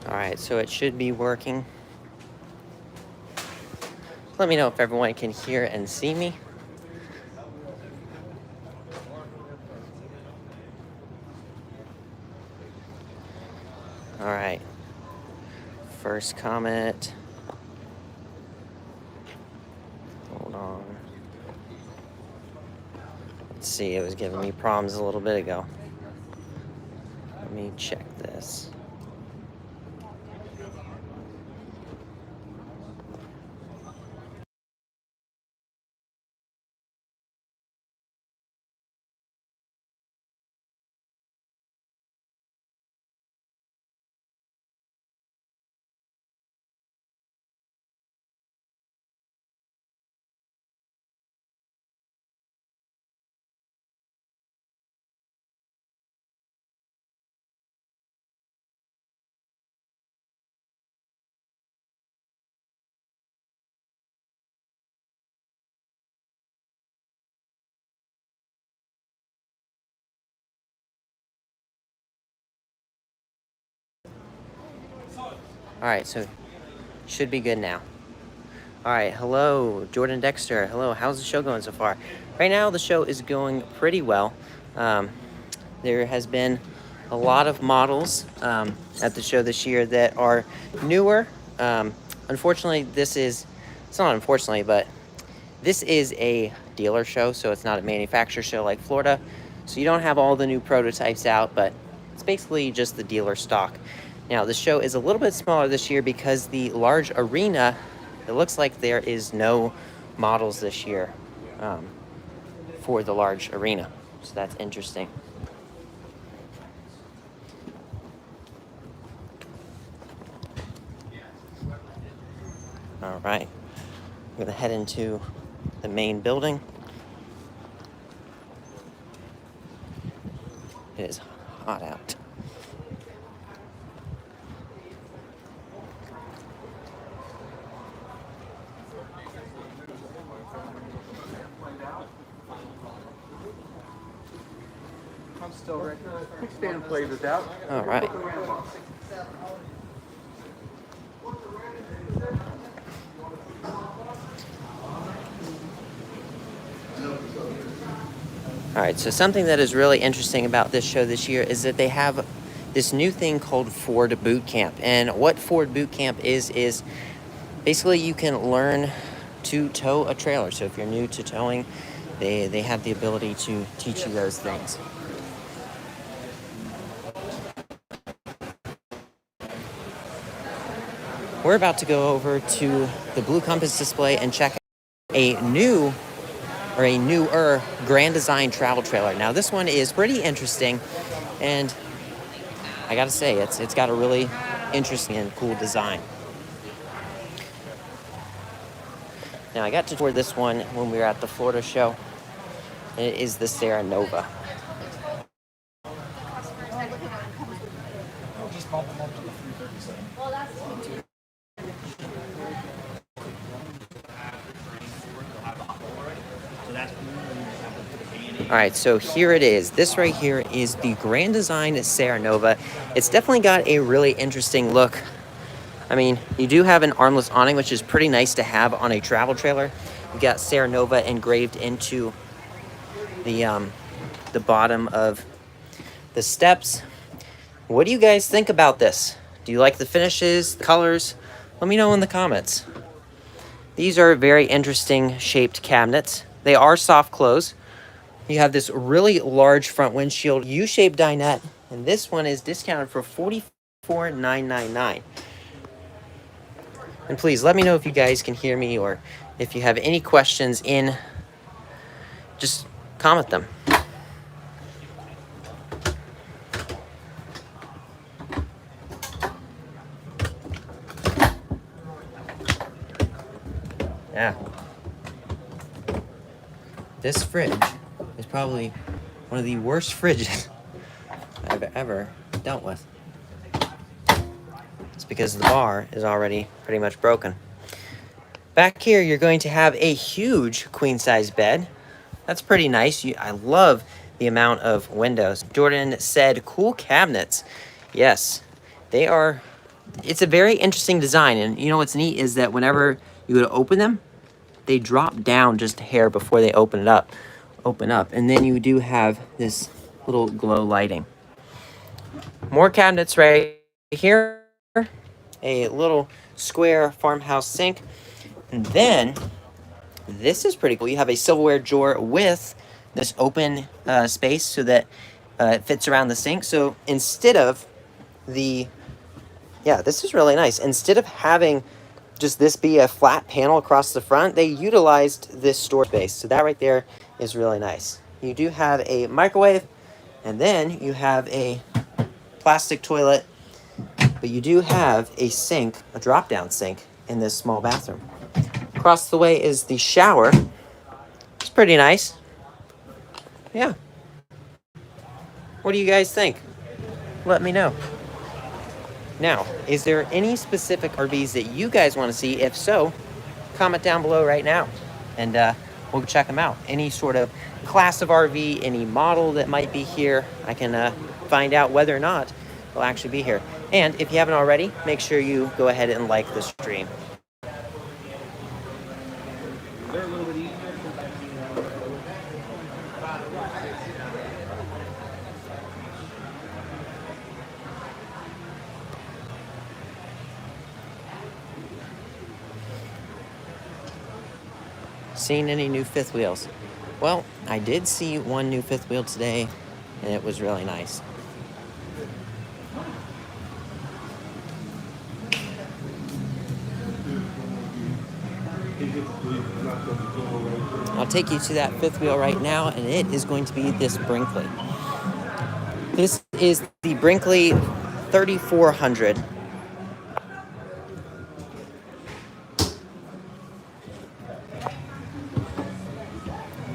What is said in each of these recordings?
All right, so it should be working. Let me know if everyone can hear and see me. All right. First comment. Hold on. Let's see, it was giving me problems a little bit ago. Let me check this. All right, so should be good now. All right, hello, Jordan Dexter. Hello, how's the show going so far? Right now, the show is going pretty well. There has been a lot of models at the show this year that are newer. Unfortunately, it's not unfortunately, but this is a dealer show, so it's not a manufacturer show like Florida. So you don't have all the new prototypes out, but it's basically just the dealer stock. Now, the show is a little bit smaller this year because the large arena, it looks like there is no models this year for the large arena. So that's interesting. All right, I'm gonna head into the main building. It is hot out. I'm still ready. Stand play this out. All right. All right, so something that is really interesting about this show this year is that they have this new thing called Ford Boot Camp. And what Ford Boot Camp is basically you can learn to tow a trailer. So if you're new to towing, they have the ability to teach you those things. We're about to go over to the Blue Compass display and check a newer Grand Design travel trailer. Now this one is pretty interesting, and I gotta say it's got a really interesting and cool design. Now I got to tour this one when we were at the Florida show, and it is the Sarah Nova. All right, so here it is. This right here is the Grand Design Sarah Nova. It's definitely got a really interesting look. I mean, you do have an armless awning, which is pretty nice to have on a travel trailer. You got Sarah Nova engraved into the bottom of the steps. What do you guys think about this? Do you like the finishes, the colors? Let me know in the comments. These are very interesting shaped cabinets. They are soft close. You have this really large front windshield U-shaped dinette, and this one is discounted for $44,999. And please let me know if you guys can hear me, or if you have any questions just comment them. Yeah. This fridge is probably one of the worst fridges I've ever dealt with. It's because the bar is already pretty much broken. Back here, you're going to have a huge queen-size bed. That's pretty nice. I love the amount of windows. Jordan said cool cabinets. Yes, they are it's a very interesting design. And you know what's neat is that whenever you go to open them, they drop down just a hair before they open up. And then you do have this little glow lighting. More cabinets right here. A little square farmhouse sink. And then, this is pretty cool. You have a silverware drawer with this open space so that it fits around the sink. So instead of this is really nice. Instead of having just this be a flat panel across the front, they utilized this storage space. So that right there is really nice. You do have a microwave, and then you have a plastic toilet, but you do have a sink, a drop-down sink in this small bathroom. Across the way is the shower. It's pretty nice. Yeah. What do you guys think? Let me know. Now, is there any specific RVs that you guys want to see? If so, comment down below right now, and we'll check them out. Any sort of class of RV, any model that might be here, I can find out whether or not they'll actually be here. And if you haven't already, make sure you go ahead and like the stream. Seen any new fifth wheels? Well, I did see one new fifth wheel today, and it was really nice. I'll take you to that fifth wheel right now, and it is going to be this Brinkley. This is the Brinkley 3400.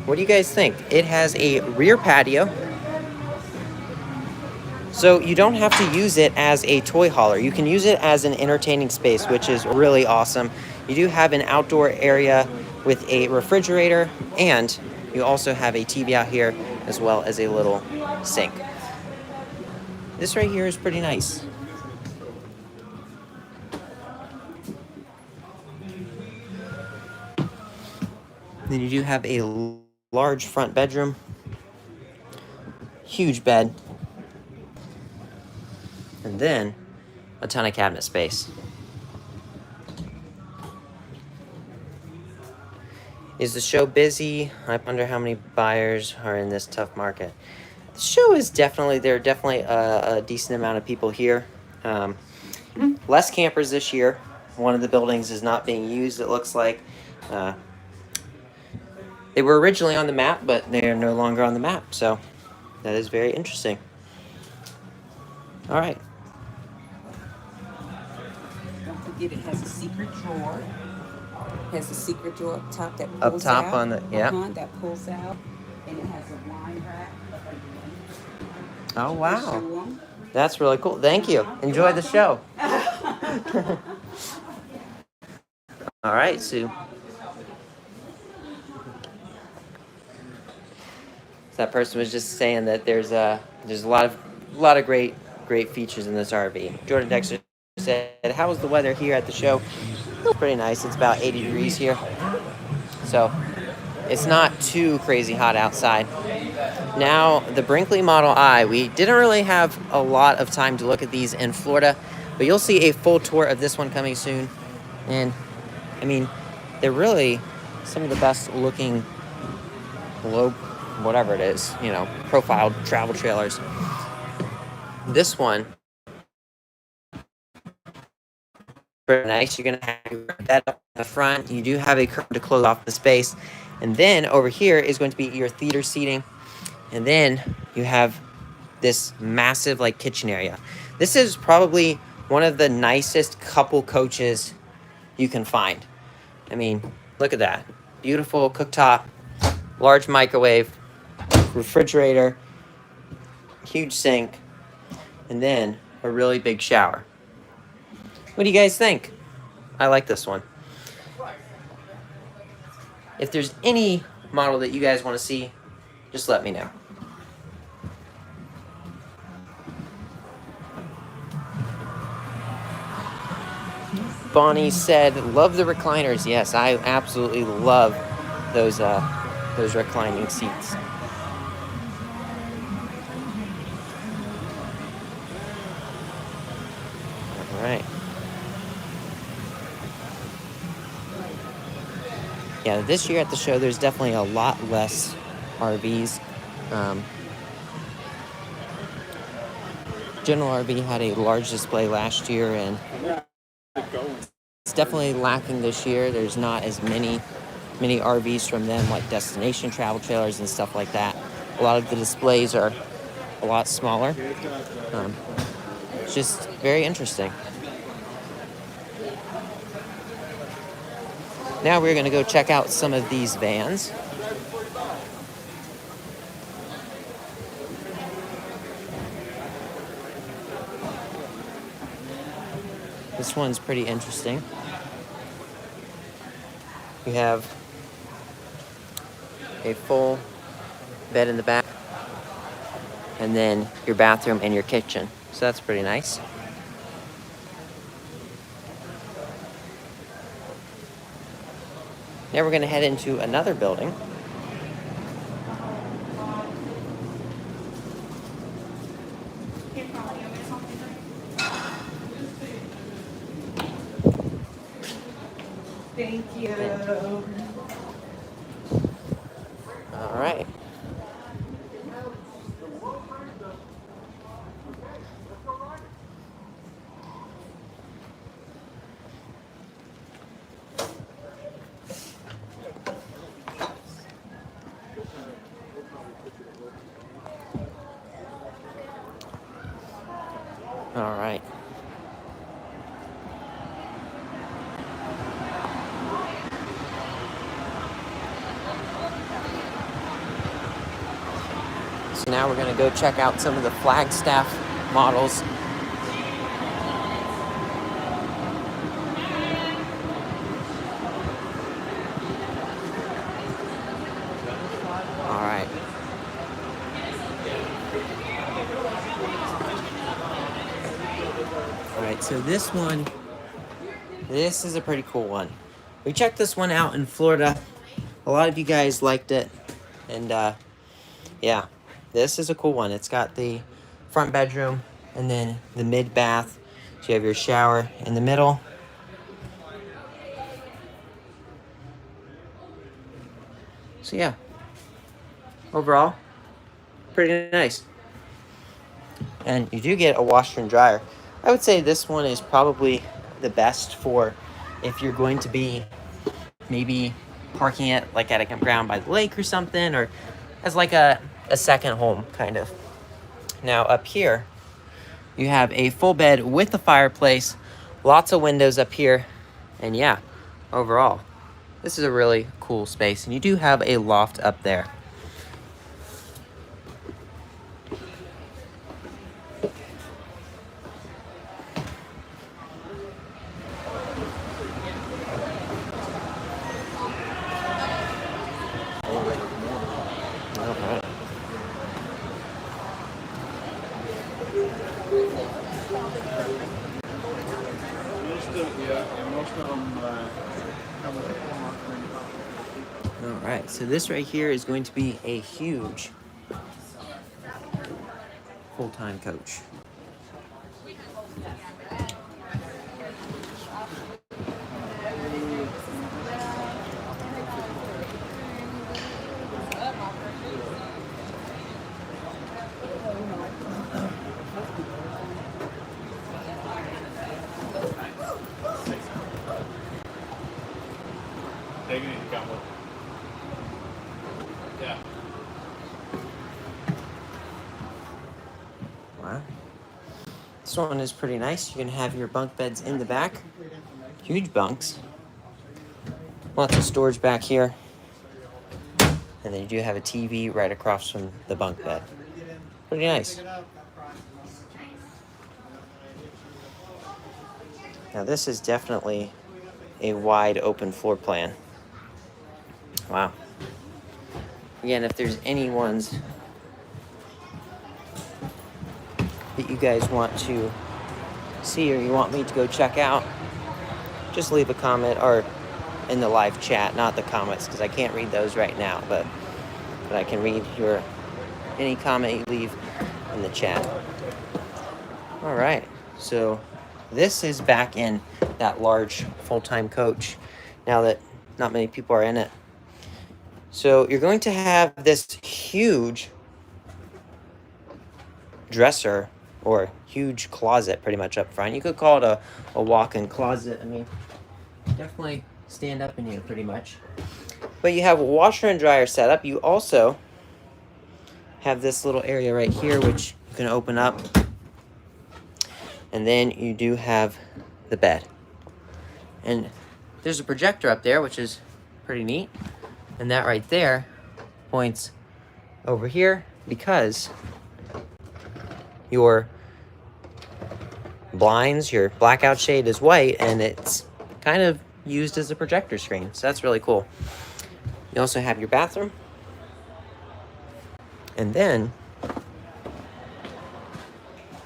What do you guys think? It has a rear patio, so you don't have to use it as a toy hauler. You can use it as an entertaining space, which is really awesome. You do have an outdoor area with a refrigerator, and you also have a TV out here, as well as a little sink. This right here is pretty nice. Then you do have a large front bedroom, huge bed, and then a ton of cabinet space. Is the show busy? I wonder how many buyers are in this tough market. The show is definitely, there are definitely a decent amount of people here. Less campers this year. One of the buildings is not being used, it looks like. They were originally on the map, but they are no longer on the map, so that is very interesting. All right. Don't forget it has a secret drawer. It has a secret drawer up top that pulls out. Up top on the, yeah. That pulls out, and it has a wine rack. Oh, wow. That's really cool. Thank you. Enjoy the show. All right, Sue. That person was just saying that there's a lot of great features in this RV. Jordan Dexter said, "How was the weather here at the show?" It's pretty nice. It's about 80 degrees here, so it's not too crazy hot outside. Now, the Brinkley Model I, we didn't really have a lot of time to look at these in Florida, but you'll see a full tour of this one coming soon. And I mean, they're really some of the best looking low, whatever it is, you know, profile travel trailers. This one, very nice. You're gonna have your bed up in the front. You do have a curtain to close off the space, and then over here is going to be your theater seating, and then you have this massive like kitchen area. This is probably one of the nicest couple coaches you can find. I mean, look at that. Beautiful cooktop, large microwave, refrigerator, huge sink, and then a really big shower. What do you guys think? I like this one. If there's any model that you guys want to see, just let me know. Bonnie said, love the recliners. Yes, I absolutely love those reclining seats. All right. Yeah, this year at the show, there's definitely a lot less RVs. General RV had a large display last year, and it's definitely lacking this year. There's not as many RVs from them, like destination travel trailers and stuff like that. A lot of the displays are a lot smaller. It's just very interesting. Now we're going to go check out some of these vans. This one's pretty interesting. You have a full bed in the back, and then your bathroom and your kitchen. So that's pretty nice. Now we're going to head into another building. Thank you. All right. All right. So now we're going to go check out some of the Flagstaff models. All right. All right, so this is a pretty cool one. We checked this one out in Florida. A lot of you guys liked it. And yeah, this is a cool one. It's got the front bedroom and then the mid bath. So you have your shower in the middle. So yeah, overall, pretty nice. And you do get a washer and dryer. I would say this one is probably the best for if you're going to be maybe parking it like at a campground by the lake or something, or as like a second home kind of. Now up here, you have a full bed with a fireplace, lots of windows up here, and yeah, overall, this is a really cool space. And you do have a loft up there. All right, so this right here is going to be a huge full-time coach. Wow. This one is pretty nice. You can have your bunk beds in the back. Huge bunks. Lots of storage back here. And then you do have a TV right across from the bunk bed. Pretty nice. Now this is definitely a wide open floor plan. Wow. Again, if there's any ones that you guys want to see or you want me to go check out, just leave a comment or in the live chat, not the comments, because I can't read those right now, but I can read any comment you leave in the chat. All right, so this is back in that large full-time coach now that not many people are in it. So you're going to have this huge dresser or huge closet pretty much up front. You could call it a walk-in closet. I mean, definitely stand up in here pretty much. But you have a washer and dryer setup. You also have this little area right here which you can open up. And then you do have the bed. And there's a projector up there, which is pretty neat. And that right there points over here because your blinds, your blackout shade is white, and it's kind of used as a projector screen. So that's really cool. You also have your bathroom. And then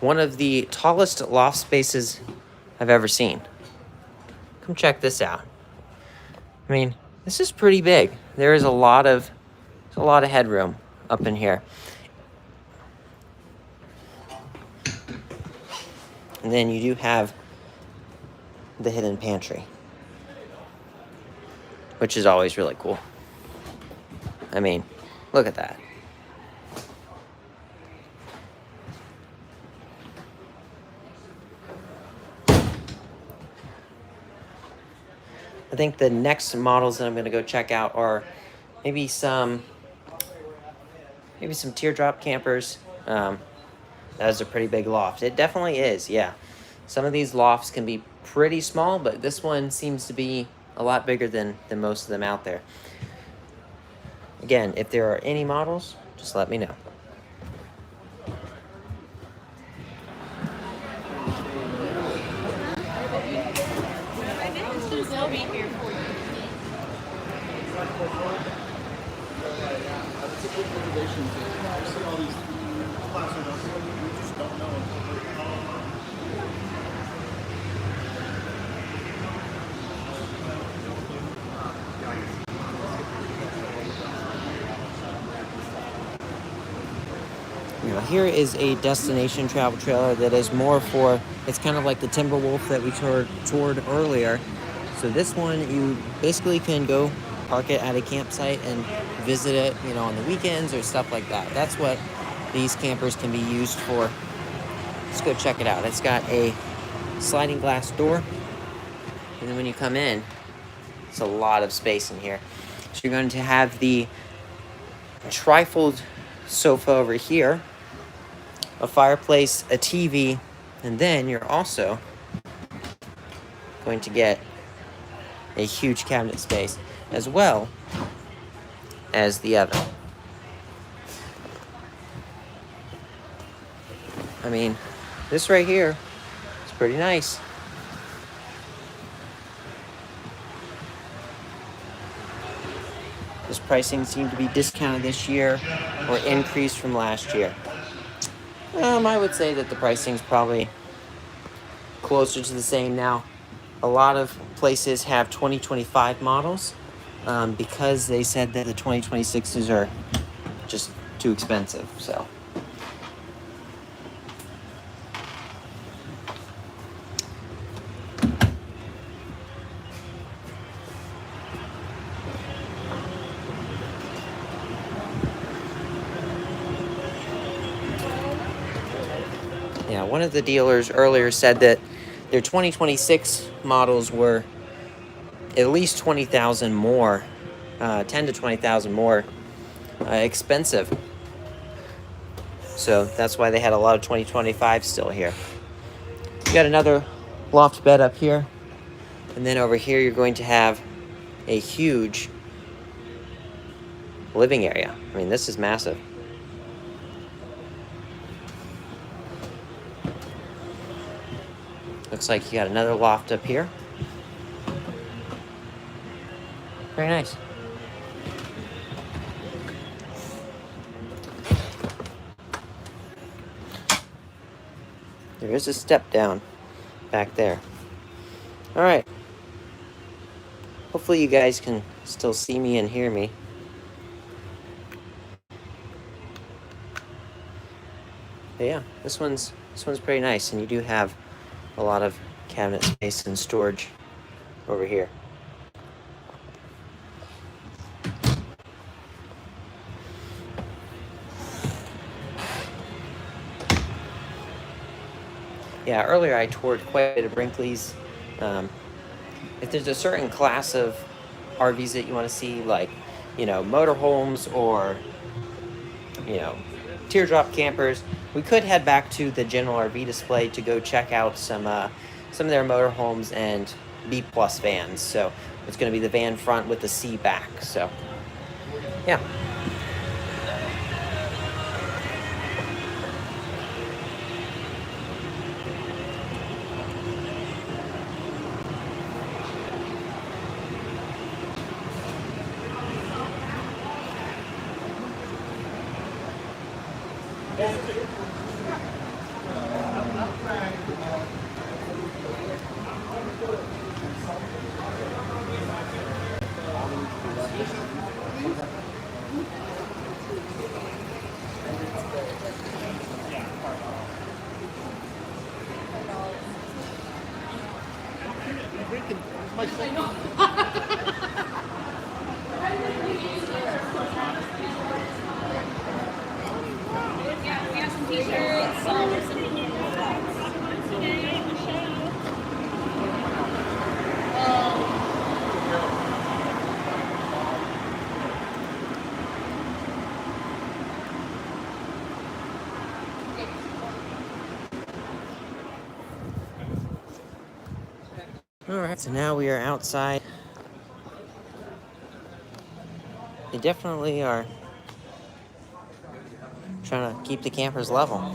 one of the tallest loft spaces I've ever seen. Come check this out. I mean, this is pretty big. There is a lot of headroom up in here. And then you do have the hidden pantry, which is always really cool. I mean, look at that. I think the next models that I'm going to go check out are maybe some teardrop campers. That is a pretty big loft. It definitely is, yeah. Some of these lofts can be pretty small, but this one seems to be a lot bigger than most of them out there. Again, if there are any models, just let me know. They'll be here for you. Now, here is a destination travel trailer that is more for, it's kind of like the Timberwolf that we toured earlier. So this one, you basically can go park it at a campsite and visit it, on the weekends or stuff like that. That's what these campers can be used for. Let's go check it out. It's got a sliding glass door. And then when you come in, it's a lot of space in here. So you're going to have the trifold sofa over here, a fireplace, a TV, and then you're also going to get a huge cabinet space as well as the oven. I mean, this right here is pretty nice. This pricing seemed to be discounted this year or increased from last year. I would say that the pricing is probably closer to the same now. A lot of places have 2025 models because they said that the 2026s are just too expensive. So yeah, one of the dealers earlier said that their 2026 models were at least 20,000 more, 10 to 20,000 more expensive. So that's why they had a lot of 2025 still here. You got another loft bed up here. And then over here, you're going to have a huge living area. I mean, this is massive. Looks like you got another loft up here. Very nice. There is a step down back there. All right. Hopefully you guys can still see me and hear me. But yeah, this one's pretty nice, and you do have a lot of cabinet space and storage over here. Yeah, earlier I toured quite a bit of Brinkley's. If there's a certain class of RVs that you want to see, like, motorhomes or, teardrop campers, we could head back to the general RV display to go check out some of their motorhomes and B plus vans. So it's going to be the van front with the C back. So yeah. Alright, so now we are outside. They definitely are trying to keep the campers level.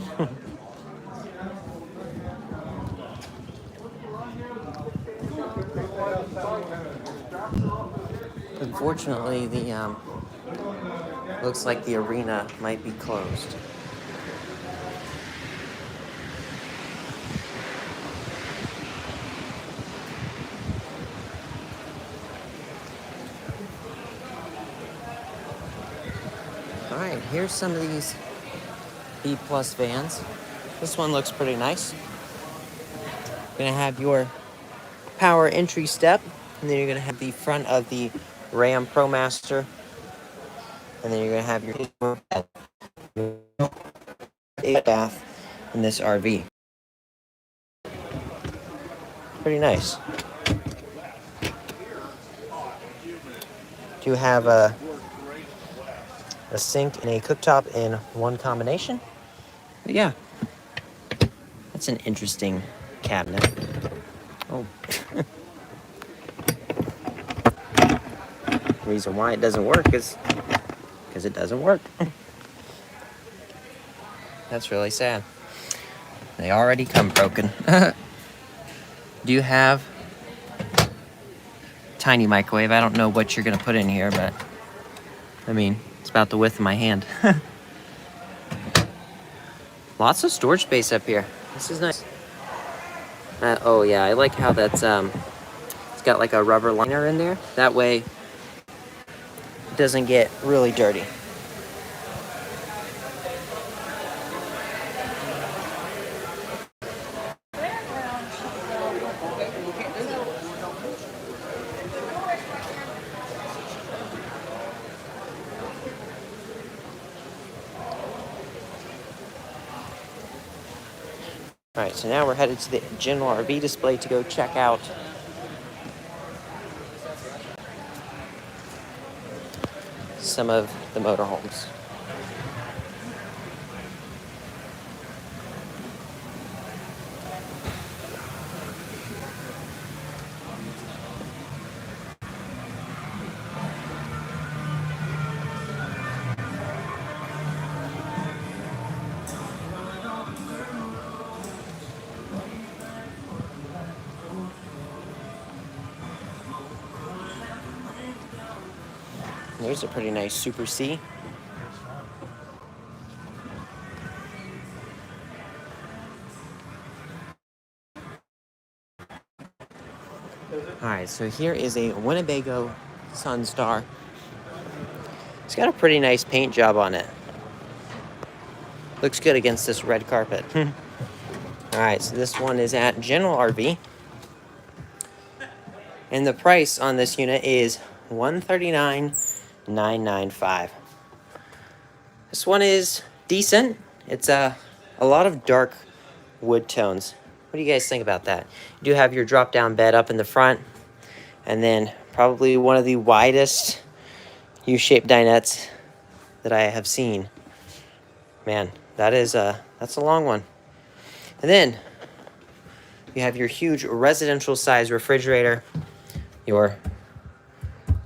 Unfortunately, the looks like the arena might be closed. Alright, here's some of these B plus vans. This one looks pretty nice. Gonna have your power entry step, and then you're gonna have the front of the Ram ProMaster, and then you're gonna have your bath in this RV. Pretty nice. Do you have a sink and a cooktop in one combination? But yeah, that's an interesting cabinet. Oh. The reason why it doesn't work is because it doesn't work. That's really sad. They already come broken. Do you have tiny microwave? I don't know what you're gonna put in here, but I mean, it's about the width of my hand. Lots of storage space up here. This is nice. Oh yeah, I like how that's it's got like a rubber liner in there. That way it doesn't get really dirty. Alright, so now we're headed to the general RV display to go check out some of the motorhomes. There's a pretty nice Super C. All right, so here is a Winnebago Sunstar. It's got a pretty nice paint job on it. Looks good against this red carpet. All right, so this one is at General RV. And the price on this unit is $139,995. This one is decent. It's a lot of dark wood tones. What do you guys think about that? You do have your drop-down bed up in the front, and then probably one of the widest U-shaped dinettes that I have seen. Man, that's a long one. And then you have your huge residential size refrigerator, I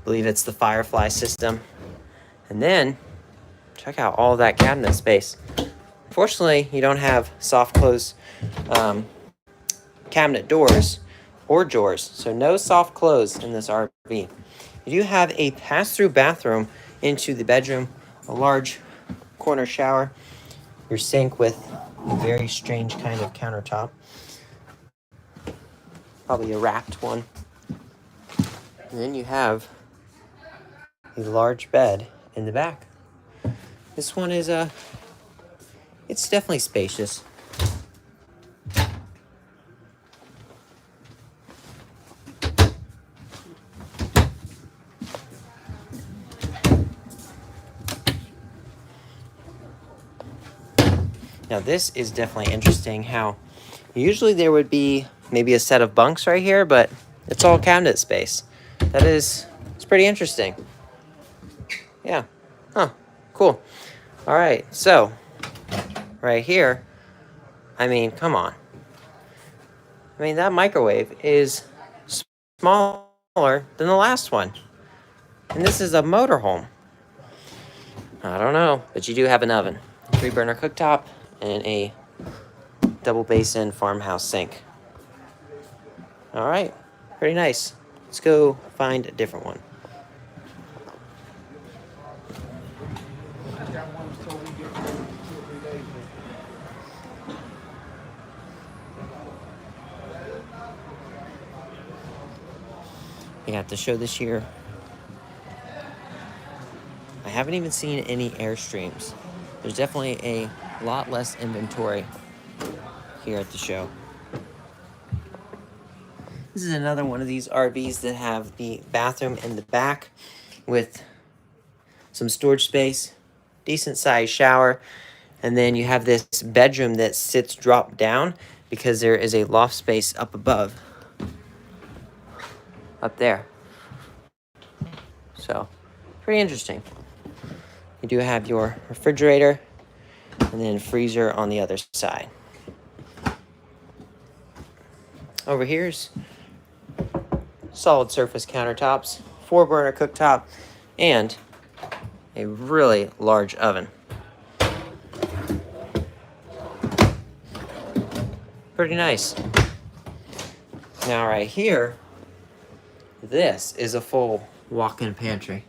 believe it's the Firefly system. And then check out all that cabinet space. Unfortunately, you don't have soft close cabinet doors or drawers, so no soft close in this RV. You do have a pass-through bathroom into the bedroom, a large corner shower, your sink with a very strange kind of countertop, probably a wrapped one. And then you have a large bed in the back. This one is it's definitely spacious. Now this is definitely interesting how usually there would be maybe a set of bunks right here, but it's all cabinet space. It's pretty interesting. Yeah. Huh. Cool. All right. So right here, I mean, come on. I mean, that microwave is smaller than the last one. And this is a motorhome. I don't know, but you do have an oven, 3-burner cooktop, and a double basin farmhouse sink. All right. Pretty nice. Let's go find a different one. We got the show this year. I haven't even seen any Airstreams. There's definitely a lot less inventory here at the show. This is another one of these RVs that have the bathroom in the back with some storage space, decent sized shower, and then you have this bedroom that sits drop down because there is a loft space up above. Up there. So, pretty interesting. You do have your refrigerator and then freezer on the other side. Over here's solid surface countertops, 4-burner cooktop, and a really large oven. Pretty nice. Now right here, this is a full walk-in pantry.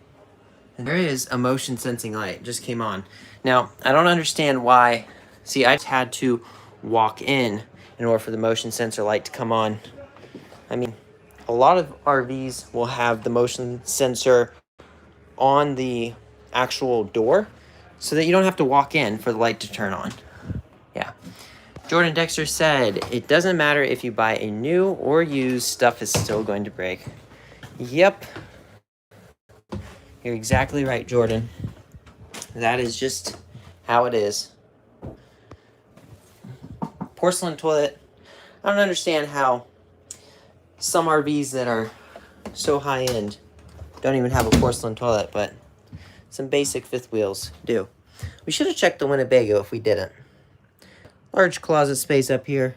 And there is a motion sensing light, just came on. Now, I don't understand why, see, I had to walk in order for the motion sensor light to come on. I mean, a lot of RVs will have the motion sensor on the actual door so that you don't have to walk in for the light to turn on. Yeah. Jordan Dexter said, it doesn't matter if you buy a new or used, stuff is still going to break. Yep. You're exactly right, Jordan. That is just how it is. Porcelain toilet. I don't understand how some RVs that are so high-end don't even have a porcelain toilet, but some basic fifth wheels do. We should have checked the Winnebago if we didn't. Large closet space up here.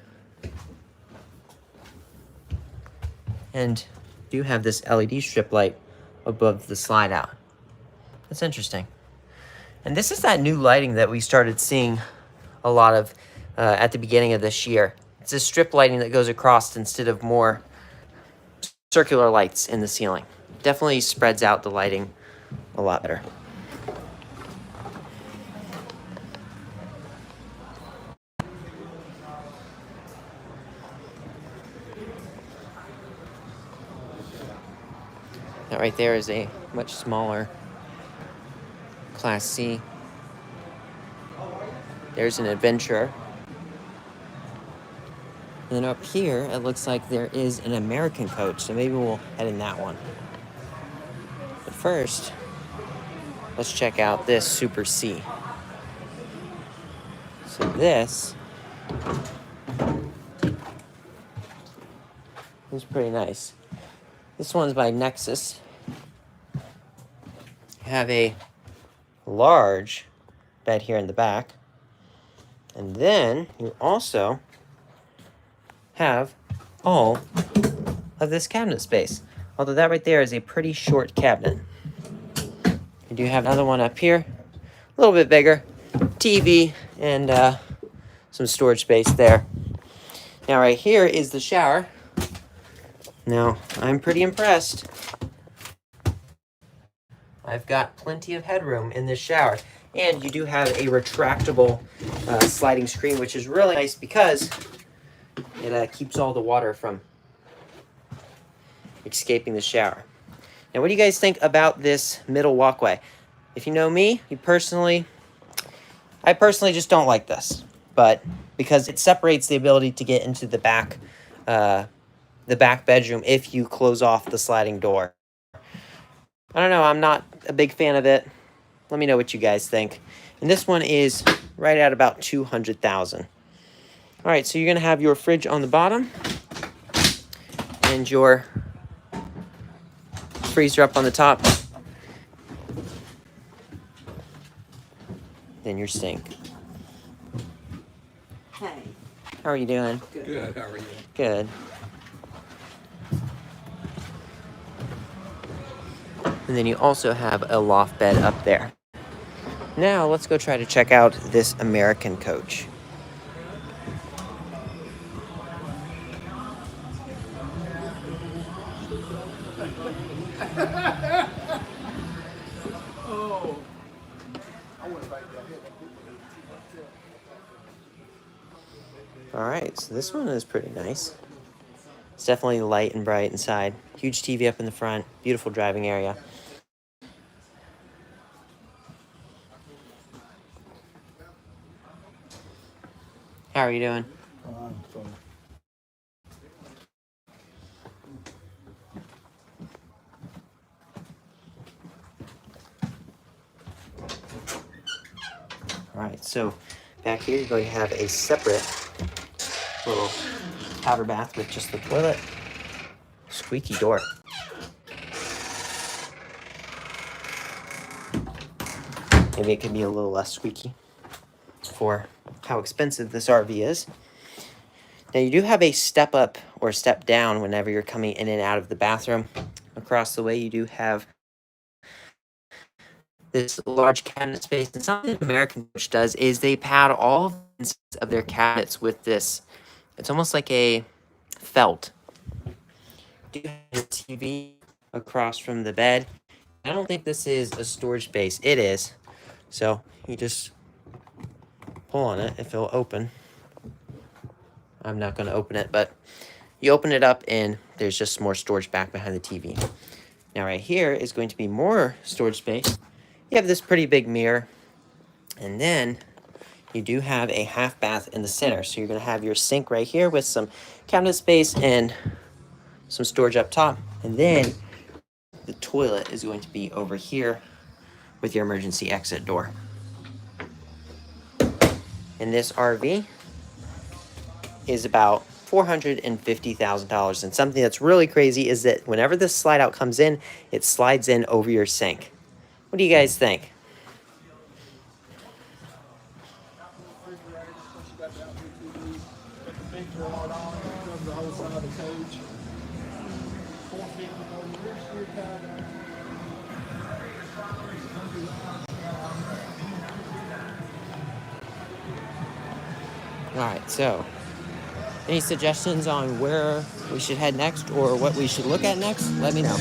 And do have this LED strip light above the slide out. That's interesting. And this is that new lighting that we started seeing a lot of at the beginning of this year. It's a strip lighting that goes across instead of more circular lights in the ceiling. Definitely spreads out the lighting a lot better. That right there is a much smaller Class C. There's an Adventurer. And then up here, it looks like there is an American coach, so maybe we'll head in that one. But first, let's check out this Super C. So this is pretty nice. This one's by Nexus. You have a large bed here in the back. And then you also have all of this cabinet space. Although that right there is a pretty short cabinet. You do have another one up here, a little bit bigger, TV, and some storage space there. Now right here is the shower. Now, I'm pretty impressed. I've got plenty of headroom in this shower. And you do have a retractable sliding screen, which is really nice because it keeps all the water from escaping the shower. Now, what do you guys think about this middle walkway? If you know me, I personally just don't like this, but because it separates the ability to get into the back bedroom if you close off the sliding door. I don't know, I'm not a big fan of it. Let me know what you guys think. And this one is right at about $200,000. All right, so you're gonna have your fridge on the bottom and your freezer up on the top. Then your sink. Hey. How are you doing? Good, how are you? Good. And then you also have a loft bed up there. Now, let's go try to check out this American coach. Oh. All right, so this one is pretty nice. It's definitely light and bright inside. Huge TV up in the front. Beautiful driving area. How are you doing? I'm fine. All right, so back here you're going to have a separate little powder bath with just the toilet. Squeaky door. Maybe it could be a little less squeaky for how expensive this RV is. Now you do have a step up or step down whenever you're coming in and out of the bathroom. Across the way you do have this large cabinet space. And something American Coach does is they pad all of their cabinets with this. It's almost like a felt. You do have your TV across from the bed. I don't think this is a storage space. It is. So you just pull on it if it'll open. I'm not going to open it, but you open it up and there's just more storage back behind the TV. Now right here is going to be more storage space. You have this pretty big mirror, and then you do have a half bath in the center. So you're going to have your sink right here with some cabinet space and some storage up top. And then the toilet is going to be over here with your emergency exit door. And this RV is about $450,000. And something that's really crazy is that whenever this slide out comes in, it slides in over your sink. What do you guys think? All right, so any suggestions on where we should head next or what we should look at next? Let me know.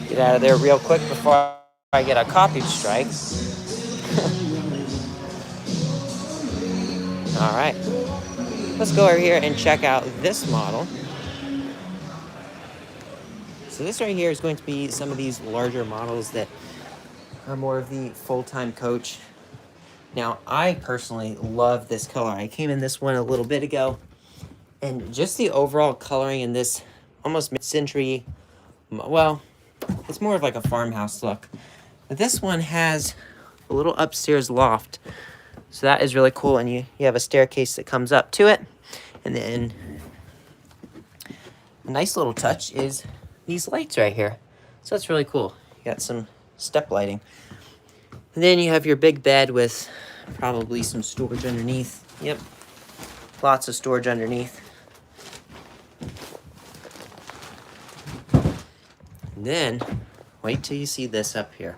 Get out of there real quick before I get a copy strike. All right, let's go over here and check out this model. So this right here is going to be some of these larger models that are more of the full-time coach. Now, I personally love this color. I came in this one a little bit ago, and just the overall coloring in this almost mid-century, well, it's more of like a farmhouse look. But this one has a little upstairs loft, so that is really cool, and you have a staircase that comes up to it. And then a nice little touch is these lights right here. So that's really cool. You got some step lighting. And then you have your big bed with probably some storage underneath. Yep, lots of storage underneath. And then, wait till you see this up here.